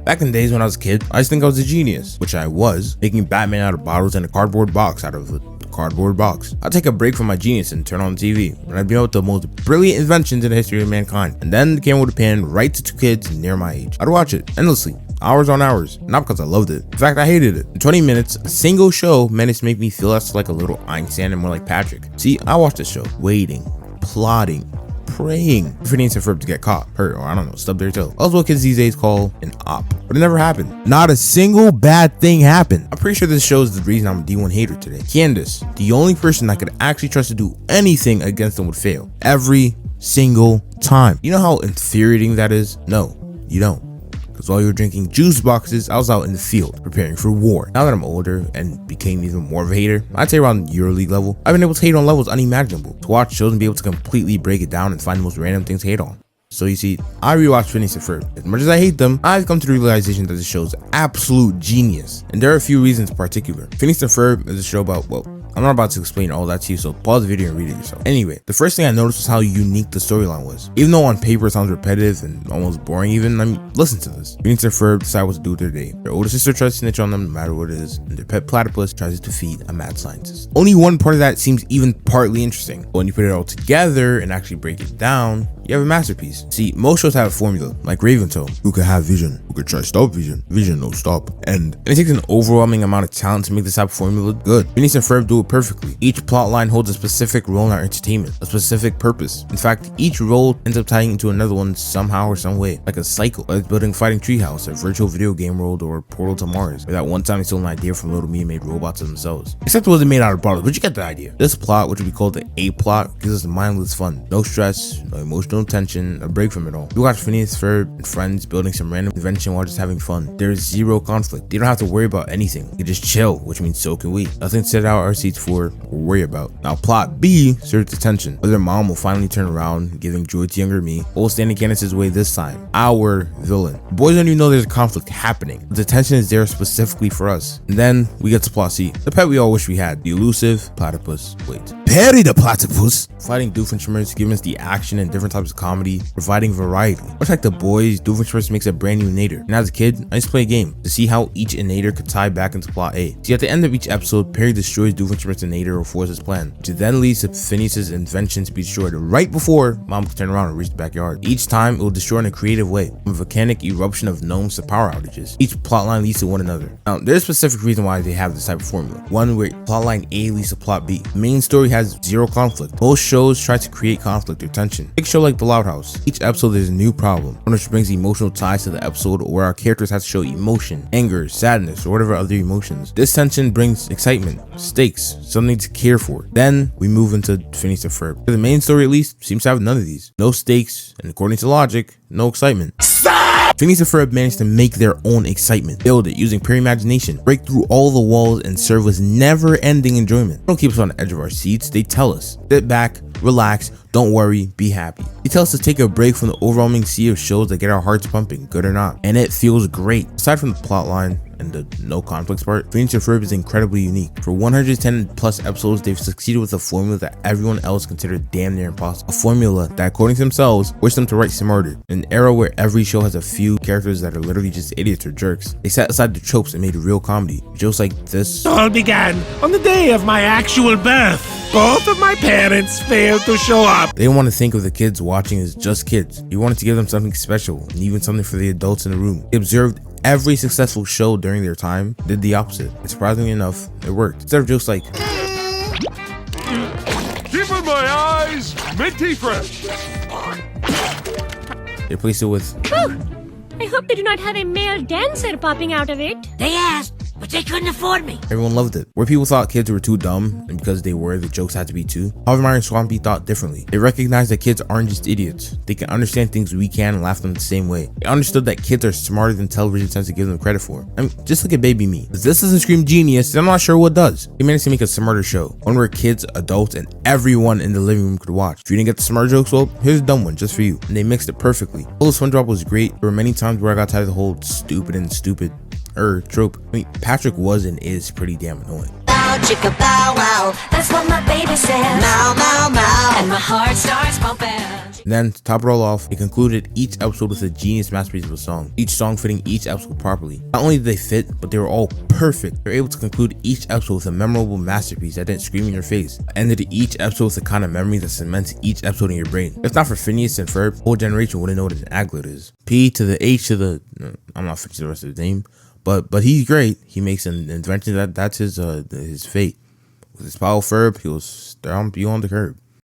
Back in the days when I was a kid, I used to think I was a genius, which I was, making Batman out of bottles and a cardboard box out of a cardboard box. I'd take a break from my genius and turn on the TV, and I'd be out with the most brilliant inventions in the history of mankind. And then the camera would pan right to 2 kids near my age. I'd watch it endlessly, hours on hours, not because I loved it. In fact, I hated it. In 20 minutes, a single show managed to make me feel less like a little Einstein and more like Patrick. See, I watched this show, waiting, plotting, praying for Phineas and Ferb to get caught, hurt, or I don't know, stub their toe. That's what kids these days call an op. But it never happened. Not a single bad thing happened. I'm pretty sure this shows the reason I'm a D1 hater today. Candace, the only person I could actually trust to do anything against them would fail. Every single time. You know how infuriating that is? No, you don't. Because while you were drinking juice boxes, I was out in the field preparing for war. Now that I'm older and became even more of a hater, I'd say around EuroLeague level, I've been able to hate on levels unimaginable. To watch shows and be able to completely break it down and find the most random things to hate on. So you see, I rewatched Phineas and Ferb. As much as I hate them, I've come to the realization that the show's absolute genius. And there are a few reasons in particular. Phineas and Ferb is a show about, well, I'm not about to explain all that to you, so pause the video and read it yourself. Anyway, the first thing I noticed was how unique the storyline was. Even though on paper it sounds repetitive and almost boring even, I mean, listen to this. Phineas and Ferb decide what to do with their day. Their older sister tries to snitch on them no matter what it is, and their pet platypus tries to defeat a mad scientist. Only one part of that seems even partly interesting, but when you put it all together and actually break it down, you have a masterpiece. See, most shows have a formula, like Raventoe, who could have vision, who could try to stop vision, vision no stop, and it takes an overwhelming amount of talent to make this type of formula good. Phineas and Ferb do it perfectly. Each plot line holds a specific role in our entertainment, a specific purpose. In fact, each role ends up tying into another one somehow or some way, like a cycle, like building Fighting Treehouse, a virtual video game world, or Portal to Mars, where that one time they stole an idea from Little Me and made robots of themselves. Except it wasn't made out of bottles, but you get the idea. This plot, which would be called the A plot, gives us mindless fun. No stress, no emotional tension, a break from it all. You watch Phineas, Ferb, and friends building some random invention while just having fun. There's zero conflict. They don't have to worry about anything. They just chill, which means so can we. Nothing to set out our seats for or worry about. Now plot B serves attention. Whether mom will finally turn around, giving joy to younger me, or will stand in Candace's way this time. Our villain. The boys don't even know there's a conflict happening. The tension is there specifically for us. And then we get to plot C. The pet we all wish we had. The elusive platypus. Wait. Perry the platypus. Fighting Doofenshmirtz, giving us the action and different types of comedy, providing variety. Much like the boys, Doofenshmirtz makes a brand new Nader. And as a kid, I used to play a game to see how each Nader could tie back into plot A. See, at the end of each episode, Perry destroys Doofenshmirtz and Nader or foils his plan, which then leads to Phineas's invention to be destroyed right before mom can turn around and reach the backyard. Each time, it will destroy in a creative way, from a volcanic eruption of gnomes to power outages. Each plotline leads to one another. Now, there's a specific reason why they have this type of formula. One where plotline A leads to plot B. The main story has zero conflict. Most shows try to create conflict or tension. Take a show like The Loud House. Each episode there's a new problem, one which brings emotional ties to the episode, or where our characters have to show emotion, anger, sadness, or whatever other emotions. This tension brings excitement, stakes, something to care for. Then we move into Phineas and Ferb. The main story at least seems to have none of these. No stakes, and according to logic, no excitement. Phineas and Ferb managed to make their own excitement, build it using pure imagination, break through all the walls, and serve us never-ending enjoyment. They don't keep us on the edge of our seats, they tell us, sit back, relax, don't worry, be happy. They tell us to take a break from the overwhelming sea of shows that get our hearts pumping, good or not, and it feels great. Aside from the plot line and the no conflicts part, Phineas and Ferb is incredibly unique. For 110 plus episodes, they've succeeded with a formula that everyone else considered damn near impossible. A formula that, according to themselves, wished them to write smarter. In an era where every show has a few characters that are literally just idiots or jerks, they set aside the tropes and made real comedy. Jokes like this. It all began on the day of my actual birth. Both of my parents failed to show up. They didn't want to think of the kids watching as just kids. They wanted to give them something special and even something for the adults in the room. They observed every successful show during their time, did the opposite. And surprisingly enough, it worked. Instead of jokes like, keep in my eyes, minty fresh. they replaced it with, I hope they do not have a male dancer popping out of it. They asked, but they couldn't afford me. everyone loved it. Where people thought kids were too dumb, and because they were, the jokes had to be too, Harvey and Swampy thought differently. They recognized that kids aren't just idiots. They can understand things we can and laugh them the same way. They understood that kids are smarter than television tends to give them credit for. I mean, just look at Baby Me. If this doesn't scream genius, then I'm not sure what does. They managed to make a smarter show, one where kids, adults, and everyone in the living room could watch. If you didn't get the smart jokes, well, here's a dumb one just for you. And they mixed it perfectly. Although SpongeBob was great, there were many times where I got tired of the whole stupid trope. I mean, Patrick was and is pretty damn annoying. Bow, chicka, bow, wow. That's what my baby says. Mow, mow, mow. And my heart starts pumping. And then to top it all off, he concluded each episode with a genius masterpiece of a song, each song fitting each episode properly. Not only did they fit, but they were all perfect. They were able to conclude each episode with a memorable masterpiece that didn't scream in your face. Ended each episode with the kind of memory that cements each episode in your brain. If not for Phineas and Ferb, the whole generation wouldn't know what an aglet is. P to the H to the, I'm not fixing the rest of the name, but he's great. He makes an invention that's his fate. With his power Ferb, he was down beyond the curb.